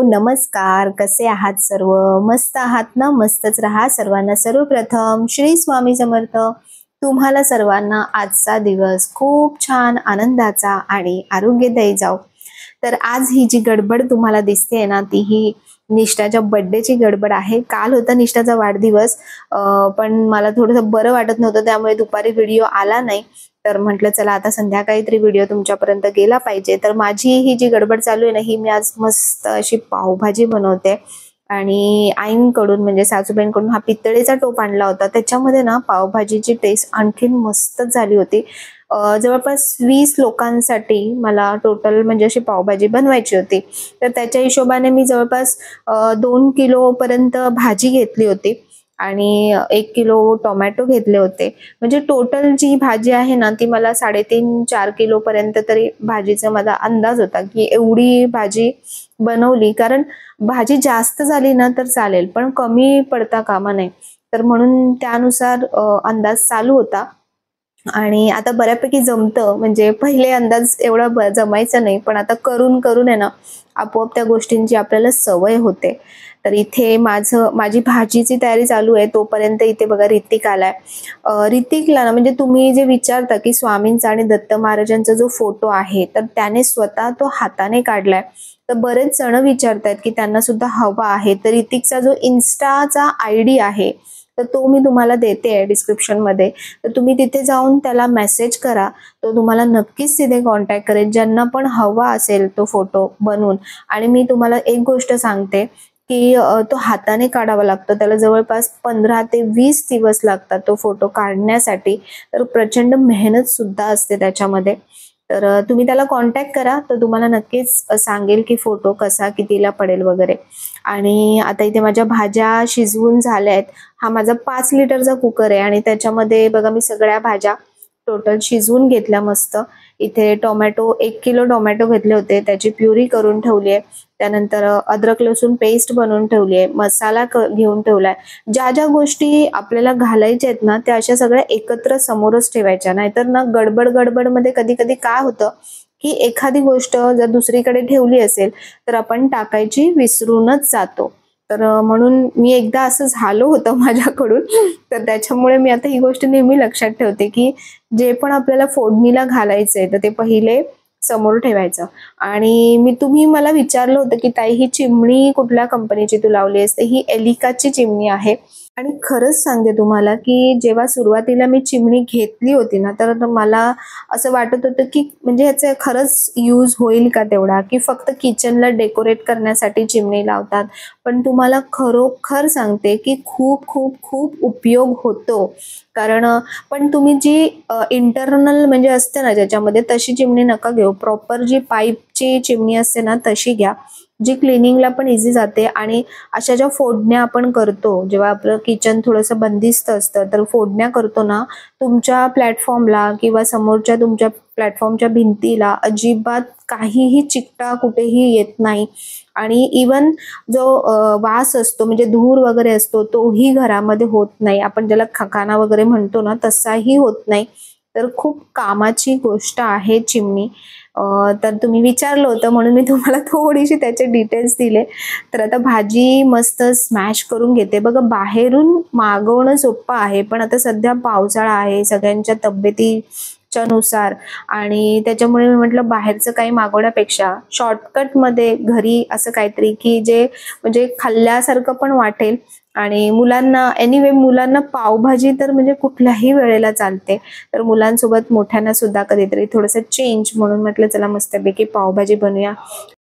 नमस्कार. कसे आहात सर्व? मस्त आहात ना? मस्तच राहा. सर्वांना सर्वप्रथम श्री स्वामी समर्थ. तुम्हाला सर्वांना आजचा दिवस खूप छान आनंदाचा आणि आरोग्यदायी जाओ. तर आज ही जी गडबड तुम्हाला दिसते ना, ती ही निष्ठाच्या बर्थडेची गडबड आहे. काल होता निष्ठाचा वाढदिवस, पण मला थोडंसं बरं वाटत नव्हतं, त्यामुळे दुपारी व्हिडिओ आला नाही. तर म्हटलं चला आता संध्याकाळी तरी व्हिडिओ तुमच्यापर्यंत गेला पाहिजे. तर माझी ही जी गडबड चालू आहे ना, ही मी आज मस्त अशी पावभाजी बनवते. आणि आईंकडून म्हणजे सासूबाईंकडून हा पितळेचा टोप आणला होता. त्याच्यामध्ये ना पावभाजीची टेस्ट आणखीन मस्तच झाली होती. जवळपास 20 लोकांसाठी मला टोटल म्हणजे अशी पावभाजी बनवायची होती. तर त्याच्या हिशोबाने मी जवळपास 2 किलोपर्यंत भाजी घेतली होती आणि 1 किलो टोमॅटो घेतले होते. म्हणजे टोटल जी भाजी आहे ना, ती मला 3.5-4 किलोपर्यंत तरी भाजीचा माझा अंदाज होता, की एवढी भाजी बनवली. कारण भाजी जास्त झाली ना तर चालेल, पण कमी पडता कामा नये. तर म्हणून त्यानुसार अंदाज चालू होता. आणि आता बऱ्यापैकी जमतं. म्हणजे पहिले अंदाज एवढा जमायचा नाही, पण आता करून करून आहे ना, आपोआप त्या गोष्टींची आपल्याला सवय होते. तर इथे माझी भाजीची तयारी चालू आहे. तोपर्यंत इथे बघा ऋतिक आलाय. ऋतिकला ना म्हणजे तुम्ही जे विचारता की स्वामींचा आणि दत्त महाराजांचा जो फोटो आहे, तर त्याने स्वतः तो हाताने काढलाय. तर बरेच जण विचारतायत की त्यांना सुद्धा हवा आहे. तर ऋतिकचा जो इन्स्टाचा आयडी आहे, तर तो मी तुम्हाला देते डिस्क्रिप्शन मध्ये. तर तुम्ही तिथे जाऊन त्याला मेसेज करा. तो तुम्हाला नक्कीच तिथे कॉन्टॅक्ट करेल, ज्यांना पण हवा असेल तो फोटो बनवून. आणि मी तुम्हाला एक गोष्ट सांगते की तो हाताने काढावा लागतो. त्याला जवळपास 15 ते 20 दिवस लागतात तो फोटो काढण्यासाठी. तर प्रचंड मेहनत सुद्धा असते त्याच्यामध्ये. तर तुम्ही त्याला कॉन्टॅक्ट करा, तर तुम्हाला नक्कीच सांगेल की फोटो कसा कितीला पडेल वगैरे. आणि आता इथे माझ्या भाज्या शिजवून झाल्या आहेत. हा माझा 5 लिटरचा कुकर आहे आणि त्याच्यामध्ये बघा मी सगळ्या भाज्या टोटल शिजवून घेतल्या मस्त. इथे टोमॅटो 1 किलो टोमॅटो घेतले होते, त्याची प्युरी करून ठेवली आहे. त्यानंतर अद्रक लसूण पेस्ट बनवून ठेवली आहे. मसाला घेऊन ठेवलाय. ज्या ज्या गोष्टी आपल्याला घालायच्या आहेत ना, त्या अशा सगळ्या एकत्र समोरच ठेवायच्या. नाहीतर ना गडबड मध्ये कधी कधी काय होतं की एखादी गोष्ट जर दुसरीकडे ठेवली असेल तर आपण टाकायची विसरूनच जातो. तर म्हणून मी एकदा असं झालं होतं माझ्याकडून. तर त्याच्यामुळे मी आता ही गोष्ट नेहमी लक्षात ठेवते की जे पण आपल्याला फोडणीला घालायचंय तर ते पहिले समोर ठेवायचं. आणि तुम्ही मला विचारलं होतं की ताई ही चिमणी कुठल्या कंपनीची तू लावली असते? ही एलिकाची चिमणी आहे. आणि खरंच सांगते तुम्हाला की जेव्हा सुरुवातीला मी चिमणी घेतली होती ना, तर मला असं वाटत होतं की म्हणजे ह्याचा खरंच यूज होईल का तेवढा, की फक्त किचनला डेकोरेट करण्यासाठी चिमणी लावतात. पण तुम्हाला खरोखर सांगते की खूप खूप खूप उपयोग होतो. कारण पण तुम्ही जी इंटरनल म्हणजे असते ना ज्याच्यामध्ये, तशी चिमणी नका घेऊ. प्रॉपर जी पाईपची चिमणी असते ना तशी घ्या, जी क्लिनिंगला पण इझी जाते. आणि अशा ज्या फोडण्या आपण करतो, जेव्हा आपलं किचन थोडंसं बंदिस्त असतं, तर फोडण्या करतो ना, तुमच्या प्लॅटफॉर्मला किंवा समोरच्या तुमच्या प्लॅटफॉर्मच्या भिंतीला अजिबात काहीही चिकटा कुठेही येत नाही. आणि इवन जो वास असतो म्हणजे धूर वगैरे असतो, तोही घरामध्ये होत नाही. आपण ज्याला खकाना वगैरे म्हणतो ना, तसाही होत नाही. तर खूप कामाची गोष्ट आहे चिमणी. तर तुम्ही विचारलं होतं म्हणून मी तुम्हाला थोडीशी त्याचे डिटेल्स दिले. तर आता भाजी मस्त स्मॅश करून घेते. बघा बाहेरून मागवणं सोपं आहे, पण आता सध्या पावसाळा आहे सगळ्यांच्या तब्येतीच्या नुसार, आणि त्याच्यामुळे मी म्हटलं बाहेरचं काही मागवण्यापेक्षा शॉर्टकटमध्ये घरी असं काहीतरी की जे म्हणजे खाल्ल्यासारखं पण वाटेल. आणि मुलांना पावभाजी तर म्हणजे कुठल्याही वेळेला चालते. तर मुलांसोबत मोठ्यांना सुद्धा कधीतरी थोडंसं चेंज म्हणून म्हटलं चला मस्तपैकी पावभाजी बनवूया.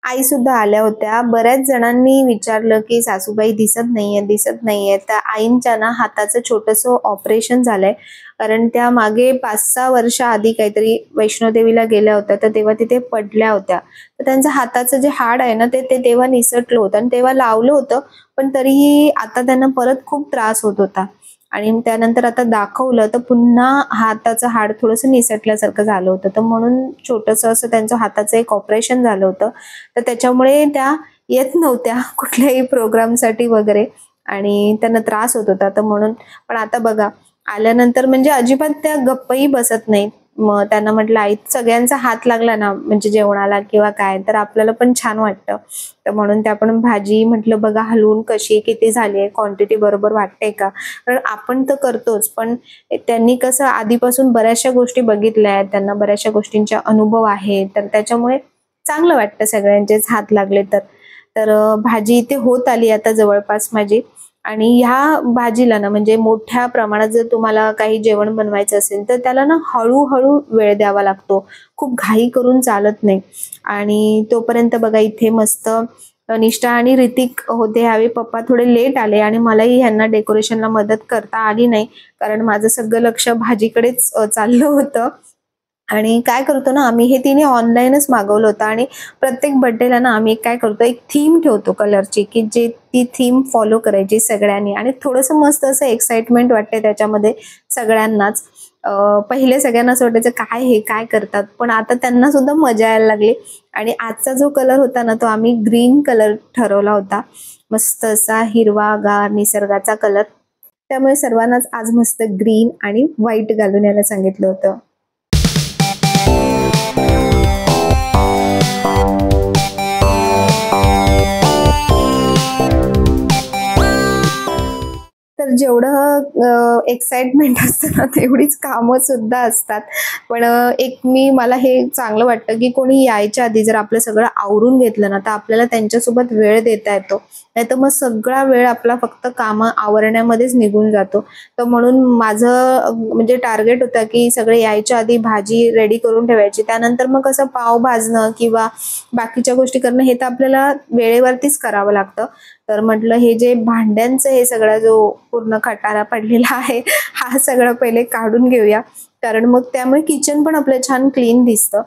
आई सुद्धा आल्या होत्या. बऱ्याच जणांनी विचारलं की सासूबाई दिसत नाहीये. तर आईंच्या ना हाताचं छोटंसं ऑपरेशन झालंय. कारण त्या मागे 5-6 वर्ष आधी काहीतरी वैष्णोदेवीला गेल्या होत्या, तर तेव्हा तिथे पडल्या होत्या. तर त्यांचं हाताचं जे हाड आहे ना, ते तेव्हा निसटलं होतं आणि तेव्हा लावलं होतं. पण तरीही आता त्यांना परत खूप त्रास होत होता. आणि त्यानंतर आता दाखवलं तर पुन्हा हाताचं हाड थोडंसं निसटल्यासारखं झालं होतं. तर म्हणून छोटंसं असं त्यांचं हाताचं एक ऑपरेशन झालं होतं. तर त्याच्यामुळे त्या येत नव्हत्या कुठल्याही प्रोग्रामसाठी वगैरे, आणि त्यांना त्रास होत होता. तर म्हणून पण आता बघा आल्यानंतर म्हणजे अजिबात त्या गप्पही बसत नाहीत. मग त्यांना म्हटलं आई सगळ्यांचा हात लागला ना म्हणजे जेवणाला किंवा काय तर आपल्याला पण छान वाटतं. तर म्हणून त्या पण भाजी म्हटलं बघा हलवून कशी किती झाली आहे, क्वांटिटी बरोबर वाटते का. कारण आपण तर करतोच, पण त्यांनी कसं आधीपासून बऱ्याचशा गोष्टी बघितल्या आहेत, त्यांना बऱ्याचशा गोष्टींचा अनुभव आहे, तर त्याच्यामुळे चांगलं वाटतं सगळ्यांचेच हात लागले तर. तर भाजी इथे होत आली आता जवळपास माझी. आणि ह्या भाजीला ना म्हणजे मोठ्या प्रमाणात जर तुम्हाला काही जेवण बनवायचं असेल तर त्याला ना हळूहळू वेळ द्यावा लागतो, खूप घाई करून चालत नाही. आणि तोपर्यंत बघा इथे मस्त निष्ठा आणि ऋतिक होते ह्यावेळी. पप्पा थोडे लेट आले आणि मलाही ह्यांना डेकोरेशनला मदत करता आली नाही, कारण माझं सगळं लक्ष भाजीकडेच चाललं होतं. आणि काय करतो ना आम्ही, हे तिने ऑनलाईनच मागवलं होतं आणि प्रत्येक बर्थडेला ना आम्ही काय करतो, एक थीम ठेवतो कलरची, की जे ती थीम फॉलो करायची सगळ्यांनी आणि थोडंसं मस्त असं एक्साइटमेंट वाटते त्याच्यामध्ये सगळ्यांनाच. पहिले सगळ्यांना असं वाटायचं काय हे काय करतात, पण आता त्यांना सुद्धा मजा यायला लागली. आणि आजचा जो कलर होता ना तो आम्ही ग्रीन कलर ठरवला होता, मस्त असा हिरवागार निसर्गाचा कलर. त्यामुळे सर्वांनाच आज मस्त ग्रीन आणि व्हाईट घालून यायला सांगितलं होतं. तर जेवढं एक्साइटमेंट असतं ना तेवढीच कामं सुद्धा असतात. पण मला हे चांगलं वाटतं, की कोणी यायच्या आधी जर आपलं सगळं आवरून घेतलं ना तर आपल्याला त्यांच्यासोबत वेळ देता येतो. नाहीतर मग सगळा वेळ आपला फक्त कामं आवरण्यामध्येच निघून जातो. तर म्हणून माझं म्हणजे टार्गेट होतं, की सगळे यायच्या आधी भाजी रेडी करून ठेवायची. त्यानंतर मग कसं पाव भाजणं किंवा बाकीच्या गोष्टी करणं हे तर आपल्याला वेळेवरतीच करावं लागतं. तर म्हटलं हे जे भांड्यांचं हे सगळा जो पूर्ण खटारा पडलेला आहे हा सगळं पहिले काढून घेऊया, कारण मग त्यामुळे किचन पण आपलं छान क्लीन दिसतं.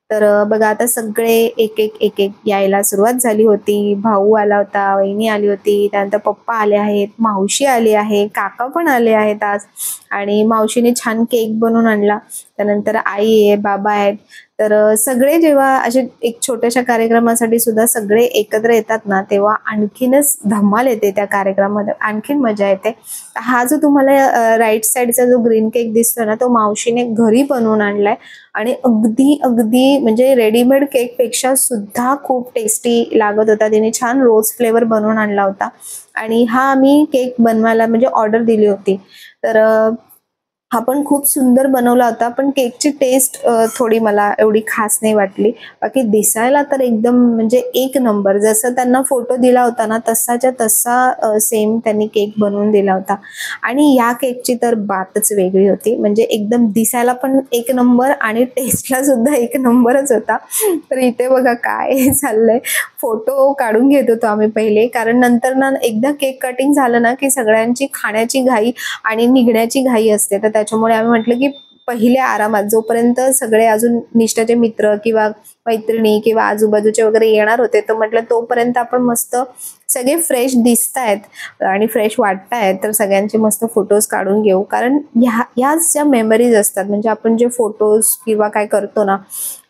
तर बघा आता सगळे एक एक एक एक यायला सुरुवात झाली होती. भाऊ आला होता, वहिनी आली होती, त्यानंतर पप्पा आले आहेत, मावशी आली आहे, काका पण आले आहेत आज. आणि मावशीने छान केक बनवून आणला. त्यानंतर आई आहे, बाबा आहेत. तर सगळे जेव्हा असे एक छोट्याशा कार्यक्रमासाठी सुद्धा सगळे एकत्र येतात ना तेव्हा आणखीनच धमाल येते त्या कार्यक्रमामध्ये, आणखीन मजा येते. हा जो तुम्हाला राईट साईडचा जो ग्रीन केक दिसतो ना तो मावशीने घरी बनवून आणलाय आणि अगदी अगदी म्हणजे रेडीमेड केक पेक्षा सुद्धा खूप टेस्टी लागत होता. तिने छान रोज फ्लेवर बनवून आणला होता आणि हा आम्ही केक बनवायला म्हणजे ऑर्डर दिली होती. तर हा पण खूप सुंदर बनवला होता, पण केकची टेस्ट थोडी मला एवढी खास नाही वाटली. बाकी दिसायला तर एकदम म्हणजे एक नंबर, जसं त्यांना फोटो दिला होता ना तसाच्या तसा सेम त्यांनी केक बनवून दिला होता. आणि या केकची तर बातच वेगळी होती, म्हणजे एकदम दिसायला पण एक नंबर आणि टेस्टला सुद्धा एक नंबरच होता. तर इथे बघा काय चाललंय, फोटो काढून घेत होतो आम्ही पहिले, कारण नंतर ना एकदा केक कटिंग झालं ना की सगळ्यांची खाण्याची घाई आणि निघण्याची घाई असते. तर त्याच्यामुळे आम्ही म्हटलं की पहिले आरामात जोपर्यंत सगळे अजून निष्ठाचे मित्र किंवा मैत्रिणी किंवा आजूबाजूचे वगैरे येणार होते, तर म्हटलं तोपर्यंत आपण मस्त सगळे फ्रेश दिसतायत आणि फ्रेश वाटतायत तर सगळ्यांचे मस्त फोटोज काढून घेऊ. कारण ह्याच ज्या मेमरीज असतात, म्हणजे आपण जे फोटोज किंवा काय करतो ना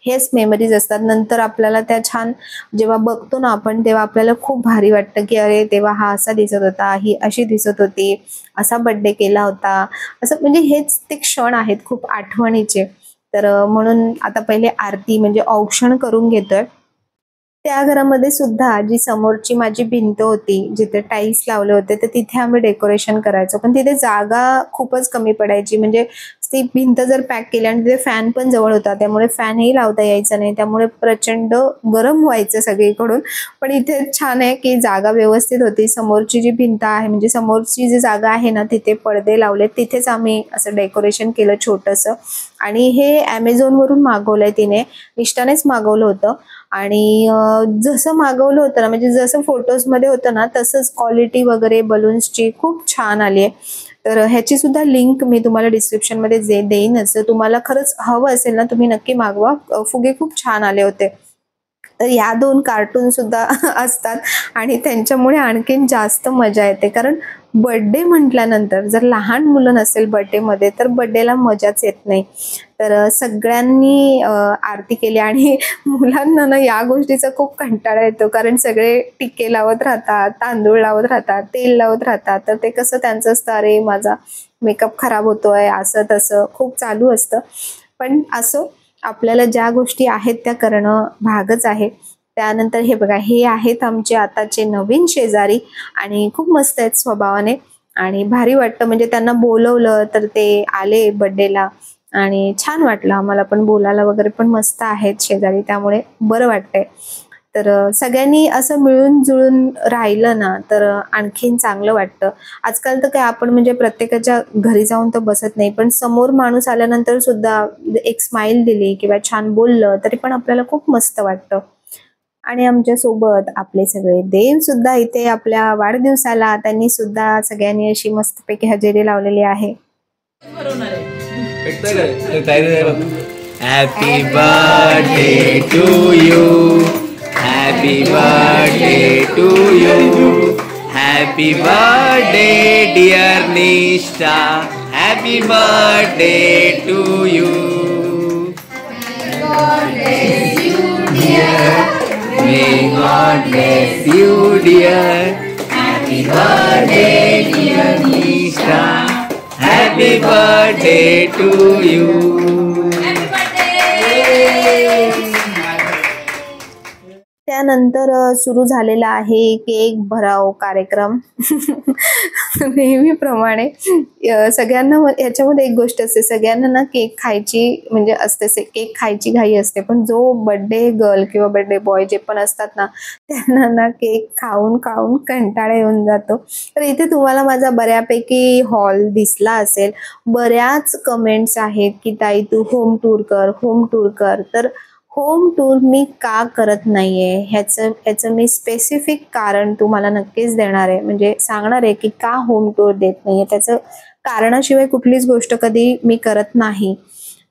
हेच मेमरीज असतात. नंतर आपल्याला त्या छान जेव्हा बघतो ना आपण तेव्हा आपल्याला खूप भारी वाटतं, की अरे तेव्हा हा असा दिसत होता, ही अशी दिसत होती, असा बर्थडे केला होता, असं म्हणजे हेच ते क्षण आहेत खूप आठवणीचे. तर म्हणून आता पहिले आरती म्हणजे औक्षण करून घेतोय. त्या घरामध्ये सुद्धा जी समोरची माझी भिंत होती जिथे टाईल्स लावले होते तर तिथे आम्ही डेकोरेशन करायचो, पण तिथे जागा खूपच कमी पडायची. म्हणजे ती भिंत जर पॅक केली आणि तिथे फॅन पण जवळ होता त्यामुळे फॅनही लावता यायचा नाही, त्यामुळे प्रचंड गरम व्हायचं सगळीकडून. पण इथे छान आहे की जागा व्यवस्थित होती. समोरची जी भिंत आहे म्हणजे समोरची जी जागा आहे ना तिथे पडदे लावले, तिथेच आम्ही असं डेकोरेशन केलं छोटंसं. आणि हे ॲमेझॉनवरून मागवलंय तिने, निष्ठानेच मागवलं होतं. आणि जसं मागवलं होतं ना म्हणजे जसं फोटोजमध्ये होतं ना तसंच क्वालिटी वगैरे बलून्सची खूप छान आली आहे. तर ह्याची सुद्धा लिंक मी तुम्हाला डिस्क्रिप्शनमध्ये देईनच. जर तुम्हाला खरंच हवं असेल ना तुम्ही नक्की मागवा, फुगे खूप छान आले होते. तर या 2 कार्टून सुद्धा असतात आणि त्यांच्यामुळे आणखीन जास्त मजा येते. कारण बर्थडे म्हटल्यानंतर जर लहान मुलं नसेल बर्थडेमध्ये तर बर्थडेला मजाच येत नाही. तर सगळ्यांनी आरती केली आणि मुलांना ना या गोष्टीचा खूप कंटाळा येतो, कारण सगळे टिक्के लावत राहतात, तांदूळ लावत राहतात, तेल लावत राहतात. तर ते कसं त्यांचं असतं, अरे माझा मेकअप खराब होतोय, असं तसं खूप चालू असतं. पण असो, आपल्याला ज्या गोष्टी आहेत त्या करणं भागच आहे. त्यानंतर हे बघा, हे आहेत आमचे आताचे नवीन शेजारी आणि खूप मस्त आहेत स्वभावाने आणि भारी वाटतं. म्हणजे त्यांना बोलवलं तर ते आले बर्थडेला आणि छान वाटलं आम्हाला पण, बोलायला वगैरे पण मस्त आहेत शेजारी, त्यामुळे बरं वाटतंय. तर सगळ्यांनी असं मिळून जुळून राहिलं ना तर आणखीन चांगलं वाटतं. आजकाल तर काय आपण म्हणजे प्रत्येकाच्या घरी जाऊन तर बसत नाही, पण समोर माणूस आल्यानंतर सुद्धा एक स्माइल दिली किंवा छान बोललं तरी पण आपल्याला खूप मस्त वाटतं. आणि आमच्या सोबत आपले सगळे देव सुद्धा इथे आपल्या वाढदिवसाला त्यांनी सुद्धा सगळ्यांनी अशी मस्तपैकी हजेरी लावलेली आहे. Happy birthday to you, happy birthday to you, happy birthday dear Nishtha, happy birthday to you. May God bless you, dear. Happy birthday, dear Nisha. Happy birthday to you. त्यानंतर सुरू झालेला आहे केक भराव कार्यक्रम. नेहमीप्रमाणे सगळ्यांना याच्यामध्ये एक गोष्ट असते, सगळ्यांना ना केक खायची म्हणजे असते, केक खायची घाई असते, पण जो बर्थडे गर्ल किंवा बर्थडे बॉय जे पण असतात ना त्यांना ना केक खाऊन खाऊन कंटाळा येऊन जातो. तर इथे तुम्हाला माझा बऱ्यापैकी हॉल दिसला असेल. बऱ्याच कमेंट्स आहेत की ताई तू होम टूर कर, होम टूर कर. तर होम टूर मी का करत नाहीये ह्याचं मी स्पेसिफिक कारण तुम्हाला नक्कीच देणार आहे, म्हणजे सांगणार आहे की का होम टूर देत नाहीये. त्याचं कारणाशिवाय कुठलीच गोष्ट कधी मी करत नाही.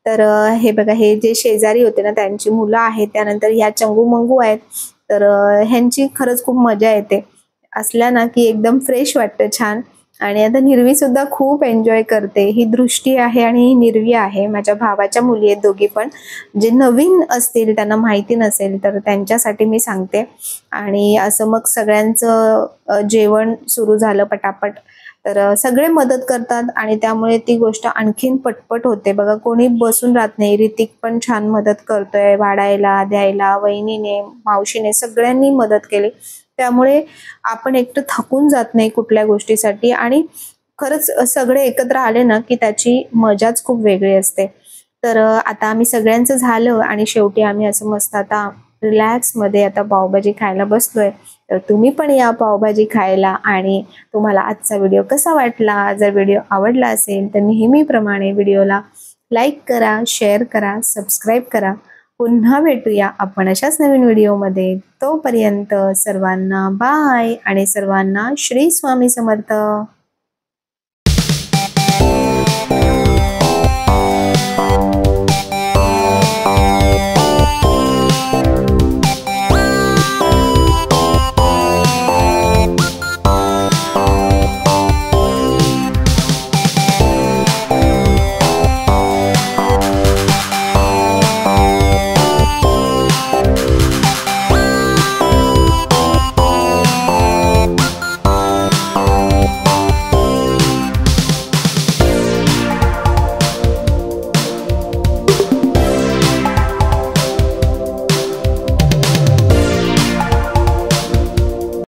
तर हे बघा, हे जे शेजारी होते ना त्यांची मुलं आहेत, त्यानंतर ह्या चंगू मंगू आहेत. तर ह्यांची खरंच खूप मजा येते असल्या ना की एकदम फ्रेश वाटतं, छान. आणि आता निर्वी सुद्धा खूप एन्जॉय करते. ही दृष्टी आहे आणि ही निर्वी आहे, माझ्या भावाच्या मुली आहेत दोघी पण. जे नवीन असतील त्यांना माहिती नसेल तर त्यांच्यासाठी मी सांगते. आणि असं मग सगळ्यांचं जेवण सुरू झालं पटापट. तर सगळे मदत करतात आणि त्यामुळे ती गोष्ट आणखीन पटपट होते. बघा, कोणी बसून राहत नाही. ऋतिक पण छान मदत करतोय वाढायला, द्यायला, वहिनीने, मावशीने सगळ्यांनी मदत केली. त्यामुळे आपण एकटं थकून जात नाही कुठल्या गोष्टीसाठी. आणि खरंच सगळे एकत्र आले ना की त्याची मजाच खूप वेगळी असते. तर आता आम्ही सगळ्यांचं झालं आणि शेवटी आम्ही असं मस्त आता रिलॅक्स मध्ये आता पावभाजी खायला बसलोय. तर तुम्ही पण या पावभाजी खायला. आणि तुम्हाला आजचा व्हिडिओ कसा वाटला, जर व्हिडिओ आवडला असेल तर नेहमीप्रमाणे व्हिडिओला लाईक करा, शेअर करा, सबस्क्राईब करा. पुन्हा भेटूया आपण अशाच नवीन व्हिडिओमध्ये. तोपर्यंत सर्वांना बाय आणि सर्वांना श्री स्वामी समर्थ.